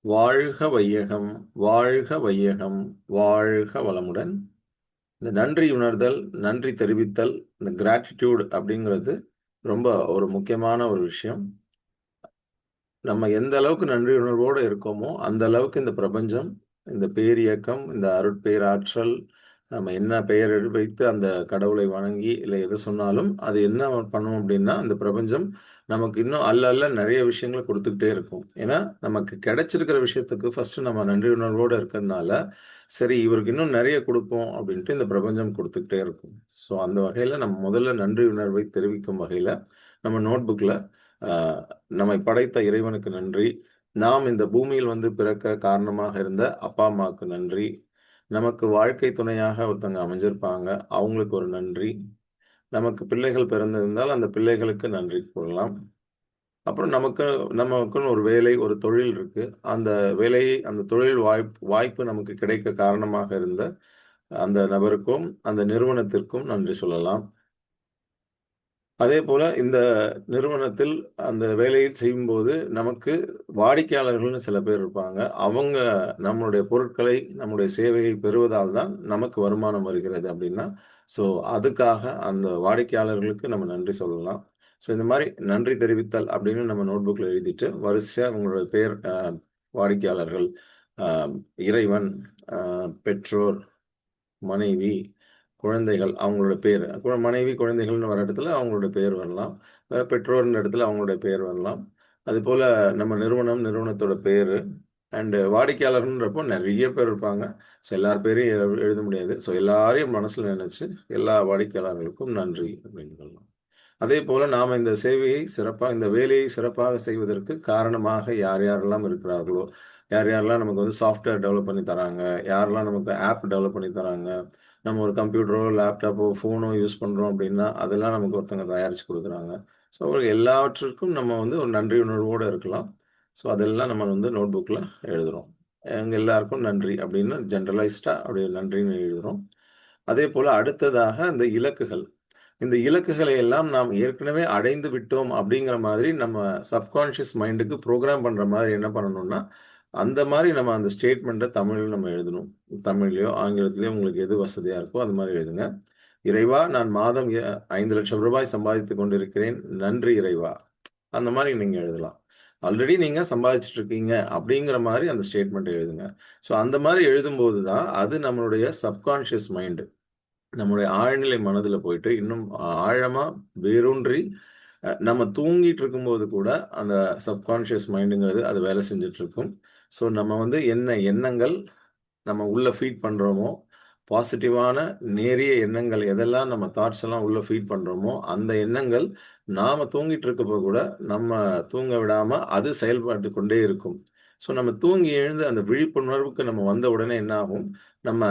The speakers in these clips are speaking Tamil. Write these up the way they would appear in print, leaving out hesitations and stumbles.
வாழ்க வையகம், வாழ்க வையகம், வாழ்க வளமுடன். இந்த நன்றி உணர்தல், நன்றி தெரிவித்தல், இந்த கிராட்டிடியூட் அப்படிங்கிறது ரொம்ப ஒரு முக்கியமான ஒரு விஷயம். நம்ம எந்த அளவுக்கு நன்றி உணர்வோடு இருக்கோமோ, அந்த அளவுக்கு இந்த பிரபஞ்சம், இந்த பேரியக்கம், இந்த அருட்பேராற்றல், நம்ம என்ன பெயர் வைத்து அந்த கடவுளை வணங்கி, இல்ல எது சொன்னாலும், அது என்ன பண்ணும் அப்படின்னா, அந்த பிரபஞ்சம் நமக்கு இன்னும் அல்ல அல்ல நெறைய விஷயங்கள குடுத்துக்கிட்டே இருக்கும். ஏன்னா, நமக்கு கிடைச்சிருக்கிற விஷயத்துக்கு ஃபர்ஸ்ட்டு நம்ம நன்றி உணர்வோட இருக்கிறதுனால, சரி இவருக்கு இன்னும் நெறைய குடுப்போம் அப்படின்ட்டு இந்த பிரபஞ்சம் குடுத்துக்கிட்டே இருக்கும். ஸோ, அந்த வகையில நம்ம முதல்ல நன்றி உணர்வை தெரிவிக்கும் வகையில, நம்ம நோட்புக்ல அ நம்மை படைத்த இறைவனுக்கு நன்றி. நாம் இந்த பூமியில் வந்து பிறக்க காரணமாக இருந்த அப்பா, அம்மாவுக்கு நன்றி. நமக்கு வாழ்க்கை துணையாக ஒருத்தவங்க அமைஞ்சிருப்பாங்க. அவங்களுக்கு ஒரு நன்றி. நமக்கு பிள்ளைகள் பிறந்திருந்தால், அந்த பிள்ளைகளுக்கு நன்றி கூறலாம். அப்புறம் நமக்குன்னு ஒரு வேலை, ஒரு தொழில் இருக்கு. அந்த வேலையை அந்த தொழில் வாய்ப்பு நமக்கு கிடைக்க காரணமாக இருந்த அந்த நபருக்கும், அந்த நிறுவனத்திற்கும் நன்றி சொல்லலாம். அதேபோல இந்த நிறுவனத்தில் அந்த வேலையை செய்யும்போது, நமக்கு வாடிக்கையாளர்கள்னு சில பேர் இருப்பாங்க. அவங்க நம்மளுடைய பொருட்களை, நம்முடைய சேவையை பெறுவதால் தான் நமக்கு வருமானம் வருகிறது அப்படின்னா, ஸோ அதுக்காக அந்த வாடிக்கையாளர்களுக்கு நம்ம நன்றி சொல்லலாம். ஸோ இந்த மாரி நன்றி தெரிவித்தல் அப்படின்னு நம்ம நோட்புக்ல எழுதிட்டு, வரிசையா உங்களோட பெயர் வாடிக்கையாளர்கள், அ இறைவன், அ பெற்றோர், மனைவி, குழந்தைகள் அவங்களோட பேரு. மனைவி, குழந்தைகள்னு வர இடத்துல அவங்களோட பெயர் வரலாம். பெற்றோர்ன்ற இடத்துல அவங்களுடைய பெயர் வரலாம். அதுபோல நம்ம நிறுவனம், நிறுவனத்தோட பேரு வாடிக்கையாளர்ன்றப்போ நெறைய பேர் இருப்பாங்க. ஸோ எல்லார் பேரையும் எழுத முடியாது. ஸோ எல்லாரையும் மனசுல நெனச்சு, எல்லா வாடிக்கையாளர்களுக்கும் நன்றி அப்படின்னு சொல்லலாம். அதேபோல நாம இந்த சேவையை இந்த வேலையை சிறப்பாக செய்வதற்கு காரணமாக யார் யாரெல்லாம் இருக்கிறார்களோ, யார் யாரெல்லாம் நமக்கு வந்து சாஃப்ட்வேர் டெவலப் பண்ணி தராங்க, யாரெல்லாம் நமக்கு ஆப் டெவலப் பண்ணி தராங்க, நம்ம ஒரு கம்ப்யூட்டரோ, லேப்டாப்போ, ஃபோனோ யூஸ் பண்றோம் அப்படின்னா, அதெல்லாம் நமக்கு ஒருத்தவங்க தயாரிச்சு குடுக்குறாங்க. ஸோ எல்லாவற்றிற்கும் நம்ம வந்து ஒரு நன்றி உணர்வோட இருக்கலாம். ஸோ அதெல்லாம் நம்ம வந்து நோட்புக்ல எழுதுறோம். எங்க எல்லாருக்கும் நன்றி அப்படின்னு ஜெனரலைஸ்டா அப்படி நன்றின்னு எழுதுறோம். அதேபோல அடுத்ததாக இந்த இலக்குகள். இந்த இலக்குகளை எல்லாம் நாம் ஏற்கனவே அடைந்து விட்டோம் அப்படிங்கிற மாதிரி நம்ம சப்கான்ஷியஸ் மைண்டுக்கு புரோகிராம் பண்ற மாதிரி என்ன பண்ணணும்னா, அந்த மாரி நம்ம அந்த ஸ்டேட்மெண்ட்ட தமிழ்ல நம்ம எழுதணும். தமிழ்லயோ, ஆங்கிலத்திலயோ உங்களுக்கு எது வசதியா இருக்கோ அது மாரி எழுதுங்க. "இறைவா, நான் மாதம் ரூ. 5,00,000 சம்பாதித்துக் கொண்டிருக்கிறேன். நன்றி இறைவா." அந்த மாரி நீங்க எழுதலாம். ஆல்ரெடி நீங்க சம்பாதிச்சுட்டு இருக்கீங்க அப்படிங்கிற மாரி அந்த ஸ்டேட்மெண்ட் எழுதுங்க. ஸோ அந்த மாரி எழுதும்போது தான் அது நம்மளுடைய சப்கான்ஷியஸ் மைண்ட் நம்முடைய ஆழ்நிலை மனதில போயிட்டு, இன்னும் ஆழமா வேரூன்றி, நம்ம தூங்கிட்டு இருக்கும்போது கூட, அந்த சப்கான்ஷியஸ் மைண்டுங்கிறது அது வேலை செஞ்சுட்ருக்கும். ஸோ, நம்ம வந்து என்ன எண்ணங்கள் நம்ம உள்ள ஃபீட் பண்றோமோ, பாசிட்டிவான நேரிய எண்ணங்கள் எதெல்லாம் நம்ம தாட்ஸ் எல்லாம் உள்ள ஃபீட் பண்றோமோ, அந்த எண்ணங்கள் நாம தூங்கிட்டு இருக்கப்போ கூட, நம்ம தூங்க விடாம அது செயல்பட்டுக் கொண்டே இருக்கும். ஸோ, நம்ம தூங்கி எழுந்து அந்த விழிப்புணர்வுக்கு நம்ம வந்த உடனே என்ன ஆகும், நம்ம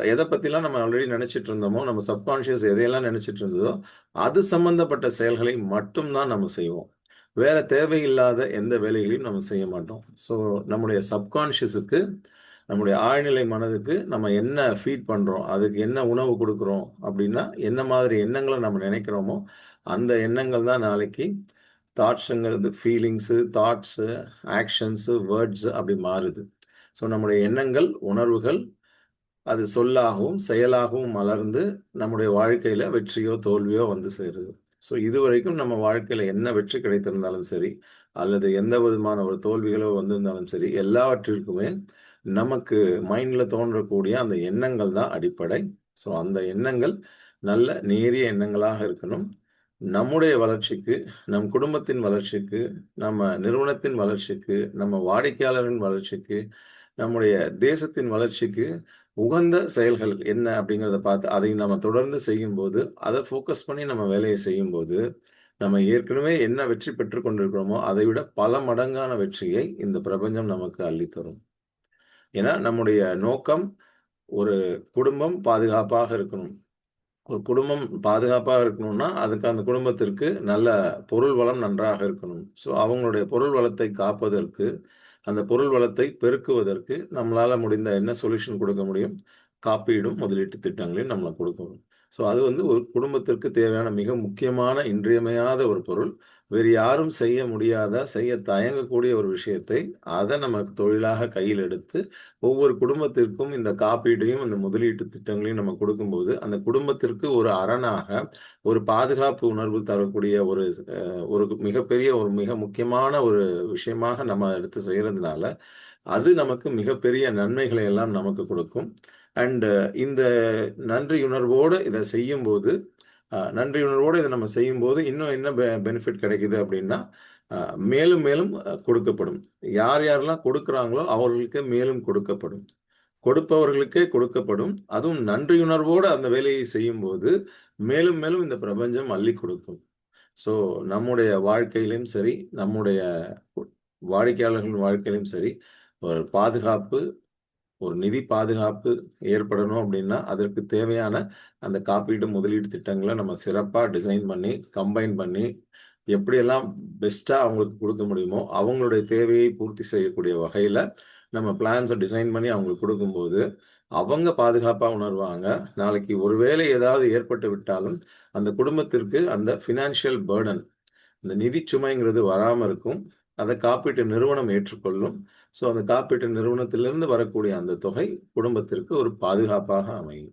எத பத்திலாம் நம்ம ஆல்ரெடி நெனச்சுட்டு இருந்தோமோ, நம்ம சப்கான்ஷியஸ் எதையெல்லாம் நெனச்சுட்டு இருந்ததோ, அது சம்பந்தப்பட்ட செயல்களை மட்டும் தான் நம்ம செய்வோம். வேற தேவையில்லாத எந்த வேலைகளையும் நம்ம செய்ய மாட்டோம். ஸோ, நம்முடைய சப்கான்ஷியஸுக்கு நம்முடைய ஆழ்நிலை மனதுக்கு நம்ம என்ன ஃபீட் பண்றோம், அதுக்கு என்ன உணவு குடுக்குறோம் அப்படின்னா, என்ன மாதிரி எண்ணங்கள நம்ம நினைக்கிறோமோ, அந்த எண்ணங்கள் தான் நாளைக்கு தாட்ஸுங்கிறது ஃபீலிங்ஸு, தாட்ஸு, ஆக்ஷன்ஸு, வேர்ட்ஸு அப்படி மாறுது. ஸோ நம்முடைய எண்ணங்கள், உணர்வுகள் அது சொல்லாகவும், செயலாகவும் மலர்ந்து நம்முடைய வாழ்க்கையில வெற்றியோ, தோல்வியோ வந்து சேருது. ஸோ இதுவரைக்கும் நம்ம வாழ்க்கையில என்ன வெற்றி கிடைத்திருந்தாலும் சரி, அல்லது எந்த விதமான ஒரு தோல்விகளோ வந்திருந்தாலும் சரி, எல்லாவற்றிற்குமே நமக்கு மைண்ட்ல தோன்றக்கூடிய அந்த எண்ணங்கள் தான் அடிப்படை. ஸோ அந்த எண்ணங்கள் நல்ல நேரிய எண்ணங்களாக இருக்கணும். நம்முடைய வளர்ச்சிக்கு, நம் குடும்பத்தின் வளர்ச்சிக்கு, நம்ம நிறுவனத்தின் வளர்ச்சிக்கு, நம்ம வாடிக்கையாளரின் வளர்ச்சிக்கு, நம்முடைய தேசத்தின் வளர்ச்சிக்கு உகந்த செயல்கள் என்ன அப்படிங்கிறத பார்த்து, அதை நம்ம தொடர்ந்து செய்யும்போது, அத ஃபோக்கஸ் பண்ணி நம்ம வேலைய செய்யும்போது, நம்ம ஏற்கனவே என்ன வெற்றி பெற்றுக் கொண்டிருக்கிறோமோ, அதை விட பல மடங்கான வெற்றியை இந்த பிரபஞ்சம் நமக்கு அள்ளித் தரும். ஏன்னா, நம்முடைய நோக்கம் ஒரு குடும்பம் பாதுகாப்பாக இருக்கணும். ஒரு குடும்பம் பாதுகாப்பா இருக்கணும்னா, அதுக்கு அந்த குடும்பத்திற்கு நல்ல பொருள் வளம் நன்றாக இருக்கணும். ஸோ, அவங்களுடைய பொருள் வளத்தை காப்பதற்கு, அந்த பொருள் வளத்தை பெருக்குவதற்கு நம்மளால முடிந்த என்ன சொல்யூஷன் குடுக்க முடியும்? காப்பீடும், முதலீட்டு திட்டங்களையும் நம்ம குடுக்கணும். ஸோ, அது வந்து ஒரு குடும்பத்திற்கு தேவையான மிக முக்கியமான, இன்றியமையாத ஒரு பொருள். வேறு யாரும் செய்ய முடியாத, செய்ய தயங்கக்கூடிய ஒரு விஷயத்தை, அத நமக்கு தொழிலாக கையில் எடுத்து, ஒவ்வொரு குடும்பத்திற்கும் இந்த காப்பீட்டையும், இந்த முதலீட்டு திட்டங்களையும் நம்ம குடுக்கும்போது, அந்த குடும்பத்திற்கு ஒரு அரணாக, ஒரு பாதுகாப்பு உணர்வு தரக்கூடிய ஒரு மிகப்பெரிய, ஒரு மிக முக்கியமான ஒரு விஷயமாக நம்ம எடுத்து செய்றதுனால, அது நமக்கு மிகப்பெரிய நன்மைகளை எல்லாம் நமக்கு கொடுக்கும். அண்ட் இந்த நன்றியுணர்வோடு இத செய்யும்போது, நன்றியுணர்வோடு இத நம்ம செய்யும்போது, இன்னும் என்ன பெனிஃபிட் கிடைக்குது அப்டின்னா, அ மேலும் மேலும் கொடுக்கப்படும். யார் யாரெல்லாம் கொடுக்குறாங்களோ, அவர்களுக்கு மேலும் கொடுக்கப்படும். கொடுப்பவர்களுக்கே கொடுக்கப்படும். அதுவும் நன்றியுணர்வோடு அந்த வேலையை செய்யும்போது, மேலும் மேலும் இந்த பிரபஞ்சம் அள்ளிக் கொடுக்கும். ஸோ, நம்முடைய வாழ்க்கையிலும் சரி, நம்முடைய வாடிக்கையாளர்களின் வாழ்க்கையிலும் சரி, ஒரு பாதுகாப்பு, ஒரு நிதி பாதுகாப்பு ஏற்படணும் அப்டின்னா, அதற்கு தேவையான அந்த காப்பீடு, முதலீடு திட்டங்கள நம்ம சிறப்பா டிசைன் பண்ணி, கம்பைன் பண்ணி, எப்படியெல்லாம் பெஸ்ட்டா அவங்களுக்கு குடுக்க முடியுமோ, அவங்களுடைய தேவையை பூர்த்தி செய்யக்கூடிய வகையில நம்ம பிளான்ஸ டிசைன் பண்ணி அவங்களுக்கு குடுக்கும்போது, அவங்க பாதுகாப்பா உணர்வாங்க. நாளைக்கு ஒருவேளை ஏதாவது ஏற்பட்டு விட்டாலும், அந்த குடும்பத்திற்கு அந்த ஃபினான்ஷியல் பர்டன், இந்த நிதிச் சுமைங்கிறது வராம இருக்கும். அத காப்பீட்டு நிறுவனம் ஏற்றுக்கொள்ளும். ஸோ, அந்த காப்பீட்டு நிறுவனத்திலிருந்து வரக்கூடிய அந்த தொகை குடும்பத்திற்கு ஒரு பாதுகாப்பாக அமையும்.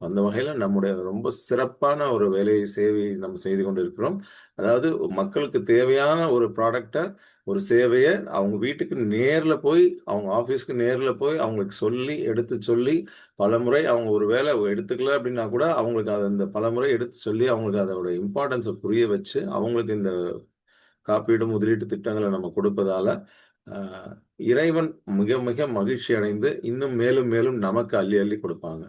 அந்த வகையில நம்முடைய ரொம்ப சிறப்பான ஒரு வேலையை, சேவையை நம்ம செய்து கொண்டிருக்கிறோம். அதாவது மக்களுக்கு தேவையான ஒரு ப்ராடக்ட்ட, ஒரு சேவைய அவங்க வீட்டுக்கு நேர்ல போய், அவங்க ஆஃபீஸ்க்கு நேர்ல போய் அவங்களுக்கு சொல்லி, எடுத்து சொல்லி, பலமுறை அவங்க ஒரு வேள எடுத்துக்கல அப்டின்னா கூட, அவங்களுக்கு அத அந்த பலமுறை எடுத்து சொல்லி, அவங்களுக்கு அதோட இம்பார்ட்டன்ஸ புரிய வச்சு, அவங்களுக்கு இந்த காப்பீடு, முதலீட்டு திட்டங்கள நம்ம கொடுப்பதால, அ இறைவன் மிக மிக மகிழ்ச்சி அடைந்து, இன்னும் மேலும் மேலும் நமக்கு அள்ளி அள்ளி கொடுப்பாங்க.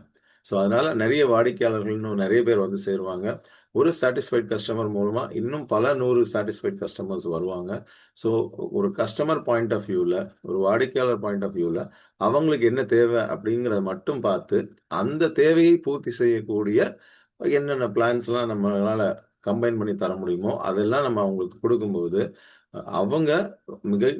ஸோ, அதனால நெறைய வாடிக்கையாளர்கள் இன்னும் நெறைய பேர் வந்து சேருவாங்க. ஒரு சாட்டிஸ்ஃபைட் கஸ்டமர் மூலமா இன்னும் பல 100 சாட்டிஸ்ஃபைட் கஸ்டமர்ஸ் வருவாங்க. ஸோ, ஒரு கஸ்டமர் பாயிண்ட் ஆஃப் வியூல, ஒரு வாடிக்கையாளர் பாயிண்ட் ஆஃப் வியூல, அவங்களுக்கு என்ன தேவை அப்படிங்கிறத மட்டும் பார்த்து, அந்த தேவையை பூர்த்தி செய்யக்கூடிய என்னென்ன பிளான்ஸ்லாம் நம்மளால கம்பைன் பண்ணி தர முடியுமோ, அதெல்லாம் நம்ம அவங்களுக்கு குடுக்கும்போது, அவங்க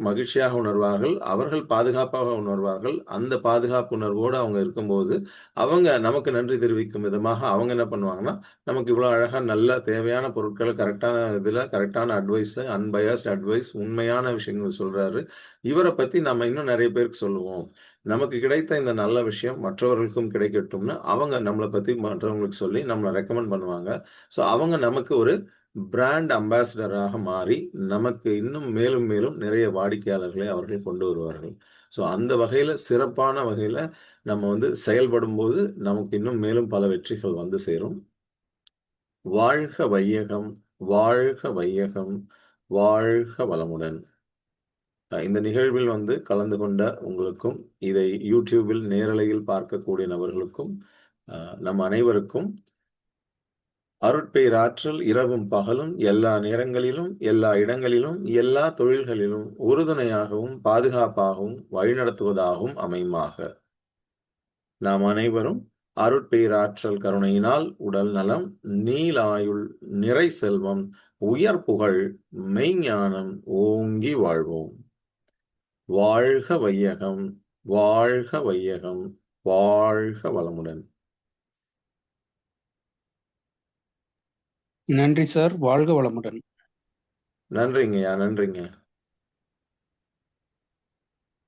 மகிழ்ச்சியாக உணர்வார்கள். அவர்கள் பாதுகாப்பாக உணர்வார்கள். அந்த பாதுகாப்பு உணர்வோடு அவங்க இருக்கும்போது, அவங்க நமக்கு நன்றி தெரிவிக்கும் விதமாக அவங்க என்ன பண்ணுவாங்கன்னா, நமக்கு இவ்வளோ அழகா நல்ல தேவையான பொருட்கள கரெக்ட்டான இதுல, கரெக்ட்டான அட்வைஸ, அன்பயாஸ்ட் அட்வைஸ், உண்மையான விஷயங்கள் சொல்றாரு. இவர பத்தி நம்ம இன்னும் நெறைய பேருக்கு சொல்லுவோம். நமக்கு கிடைத்த இந்த நல்ல விஷயம் மற்றவர்களுக்கும் கிடைக்கட்டும்னு, அவங்க நம்மள பத்தி மற்றவங்களுக்கு சொல்லி நம்மள ரெக்கமெண்ட் பண்ணுவாங்க. ஸோ, அவங்க நமக்கு ஒரு பிராண்ட் அம்பாசிடராக மாறி, நமக்கு இன்னும் மேலும் மேலும் நிறைய வாடிக்கையாளர்களை அவர்கள் கொண்டு வருவார்கள். ஸோ, அந்த வகையில சிறப்பான வகையில நம்ம வந்து செயல்படும்போது, நமக்கு இன்னும் மேலும் பல வெற்றிகள் வந்து சேரும். வாழ்க வையகம்! வாழ்க வையகம்! வாழ்க வளமுடன்! இந்த நிகழ்வில் வந்து கலந்து கொண்ட உங்களுக்கும், இதை YouTubeல் நேரலையில் பார்க்கக்கூடிய நபர்களுக்கும், நம் அனைவருக்கும் அருட்பேராற்றல் இரவும் பகலும் எல்லா நேரங்களிலும், எல்லா இடங்களிலும், எல்லா தொழில்களிலும் உறுதுணையாகவும், பாதுகாப்பாகவும், வழிநடத்துவதாகவும் அமையுமாக. நாம் அனைவரும் அருட்பேராற்றல் கருணையினால் உடல் நலம், நீளாயுள், நிறை செல்வம், உயர் புகழ், மெய்ஞானம் ஓங்கி வாழ்வோம். வாழ்க வையகம்! வாழ்க வையகம்! வாழ்க வளமுடன்! நன்றி சார். வாழ்க வளமுடன். நன்றிங்கய்யா. நன்றிங்க.